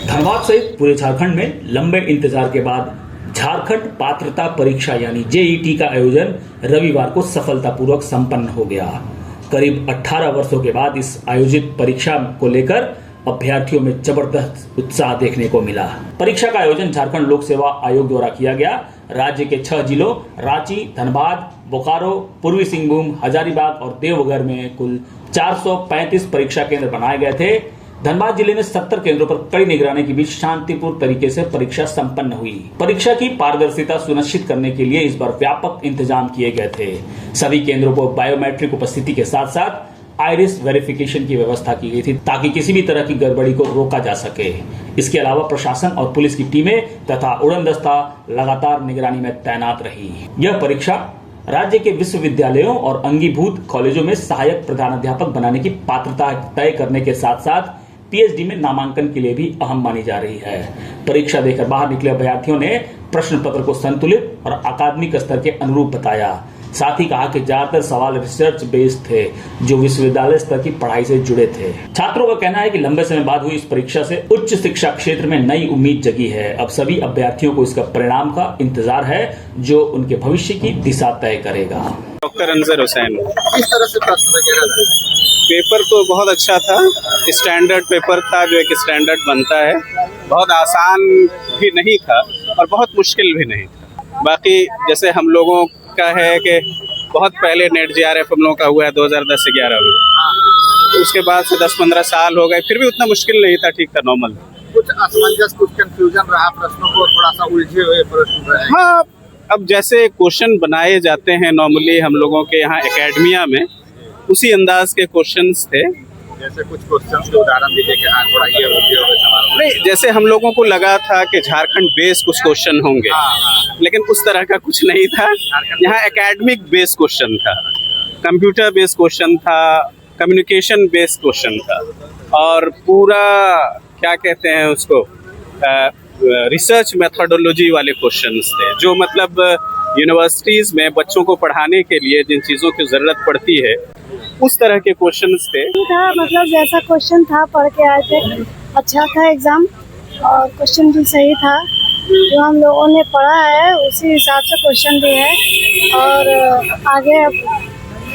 धनबाद सहित पूरे झारखंड में लंबे इंतजार के बाद झारखंड पात्रता परीक्षा यानी जेईटी का आयोजन रविवार को सफलतापूर्वक संपन्न हो गया। करीब 18 वर्षों के बाद इस आयोजित परीक्षा को लेकर अभ्यर्थियों में जबरदस्त उत्साह देखने को मिला। परीक्षा का आयोजन झारखंड लोक सेवा आयोग द्वारा किया गया। राज्य के 6 जिलों रांची, धनबाद, बोकारो, पूर्वी सिंहभूम, हजारीबाग और देवघर में कुल 435 परीक्षा केंद्र बनाए गए थे। धनबाद जिले में 70 केंद्रों पर कड़ी निगरानी के बीच शांतिपूर्ण तरीके से परीक्षा संपन्न हुई। परीक्षा की पारदर्शिता सुनिश्चित करने के लिए इस बार व्यापक इंतजाम किए गए थे। सभी केंद्रों पर बायोमेट्रिक उपस्थिति के साथ साथ आइरिस वेरिफिकेशन की व्यवस्था की गई थी ताकि किसी भी तरह की गड़बड़ी को रोका जा सके। इसके अलावा प्रशासन और पुलिस की टीमें तथा उड़न दस्ता लगातार निगरानी में तैनात रही। यह परीक्षा राज्य के विश्वविद्यालयों और अंगीभूत कॉलेजों में सहायक प्रधानाध्यापक बनाने की पात्रता तय करने के साथ साथ पीएचडी में नामांकन के लिए भी अहम मानी जा रही है। परीक्षा देकर बाहर निकले अभ्यर्थियों ने प्रश्न पत्र को संतुलित और अकादमिक स्तर के अनुरूप बताया। साथ ही कहा कि ज्यादातर सवाल रिसर्च बेस्ड थे जो विश्वविद्यालय स्तर की पढ़ाई से जुड़े थे। छात्रों का कहना है कि लंबे समय बाद हुई इस परीक्षा से उच्च शिक्षा क्षेत्र में नई उम्मीद जगी है। अब सभी अभ्यर्थियों को इसका परिणाम का इंतजार है जो उनके भविष्य की दिशा तय करेगा। डॉक्टर अंजर हुसैन। किस तरह से प्रश्न वगैरह रहा? पेपर तो बहुत अच्छा था, स्टैंडर्ड पेपर था जो एक स्टैंडर्ड बनता है। बहुत आसान भी नहीं था और बहुत मुश्किल भी नहीं था। बाकी जैसे हम लोगों का है कि बहुत पहले नेट जेआरएफ हम लोगों का हुआ है 2010-11 में, उसके बाद से 10-15 साल हो गए, फिर भी उतना मुश्किल नहीं था, ठीक था, नॉर्मल। कुछ असमंजस, कुछ कंफ्यूजन रहा, प्रश्नों को थोड़ा सा उलझे हुए प्रश्न रहे। हाँ, अब जैसे क्वेश्चन बनाए जाते हैं नॉर्मली हम लोगों के यहाँ एकेडमिया में, उसी अंदाज के क्वेश्चंस थे। जैसे कुछ क्वेश्चंस के उदाहरण दीजिए कि हाँ थोड़ा ये हो सवाल। नहीं, जैसे हम लोगों को लगा था कि झारखंड बेस कुछ क्वेश्चन होंगे, लेकिन उस तरह का कुछ नहीं था। यहाँ एकेडमिक बेस क्वेश्चन था, कंप्यूटर बेस क्वेश्चन था, कम्युनिकेशन बेस क्वेश्चन था और पूरा क्या कहते हैं उसको रिसर्च मेथोडोलॉजी वाले क्वेश्चंस थे, जो मतलब यूनिवर्सिटीज़ में बच्चों को पढ़ाने के लिए जिन चीज़ों की ज़रूरत पड़ती है उस तरह के क्वेश्चंस थे। मतलब जैसा क्वेश्चन था पढ़ के आए थे, अच्छा था एग्ज़ाम और क्वेश्चन भी सही था। जो हम लोगों ने पढ़ा है उसी हिसाब से क्वेश्चन भी है और आगे अब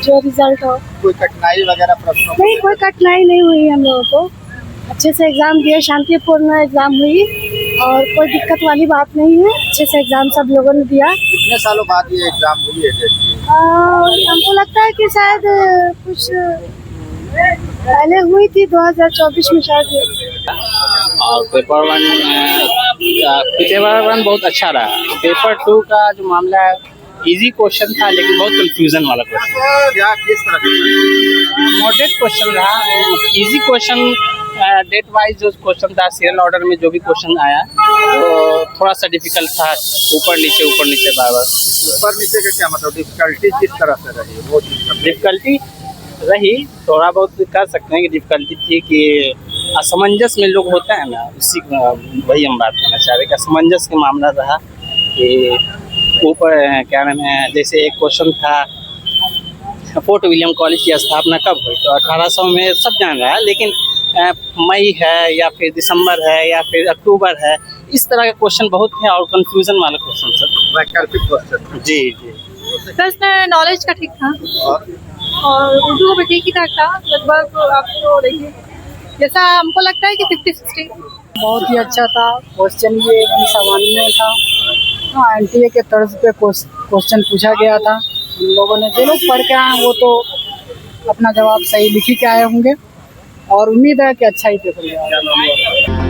जो रिजल्ट हो। कोई कठिनाई वगैरह प्रश्नों? नहीं, कोई कठिनाई नहीं हुई। हम लोगों को अच्छे से एग्ज़ाम दिए, शांतिपूर्ण एग्ज़ाम हुई और कोई दिक्कत वाली बात नहीं है। अच्छे से एग्ज़ाम सब लोगों ने दिया। कितने सालों बाद ये एग्जाम हुई है? हमको लगता है कि शायद कुछ पहले हुई थी 2024 में शायद। और पेपर वन बहुत अच्छा रहा। पेपर 2 का जो मामला है इजी क्वेश्चन था लेकिन बहुत कंफ्यूजन वाला क्वेश्चन। क्या किस तरह का? मॉडरेट क्वेश्चन रहा, इजी क्वेश्चन, डेट वाइज जो क्वेश्चन था, सीरियल ऑर्डर में जो भी क्वेश्चन आया तो थोड़ा सा डिफिकल्ट था, ऊपर नीचे बार। ऊपर नीचे का क्या मतलब? डिफिकल्टी किस तरह से रही? वो डिफिकल्टी रही, थोड़ा बहुत कर सकते हैं कि डिफिकल्टी थी कि असमंजस में लोग होता है ना, उसी वही हम बात करना चाह रहे कि असमंजस के मामला रहा कि ऊपर क्या नाम है, जैसे एक क्वेश्चन था फोर्ट विलियम कॉलेज की स्थापना कब हुई, तो 1800 में सब जान रहा है, लेकिन मई है या फिर दिसंबर है या फिर अक्टूबर है, इस तरह के क्वेश्चन बहुत थे और कंफ्यूजन वाला क्वेश्चन सब। वैकल्पिक क्वेश्चन? जी जी। प्रश्न नॉलेज का ठीक था और उर्दू भी ठीक ही ठाक था लगभग। आप तो देखिए जैसा हमको लगता है कि 50-60 बहुत ही अच्छा था। क्वेश्चन भी एकदम सामान्य था। हाँ, एनटीए के तर्ज पे क्वेश्चन पूछा गया था। उन लोगों ने जो लोग पढ़ के आए वो तो अपना जवाब सही लिख के आए होंगे और उम्मीद है कि अच्छा ही पेपर होगा।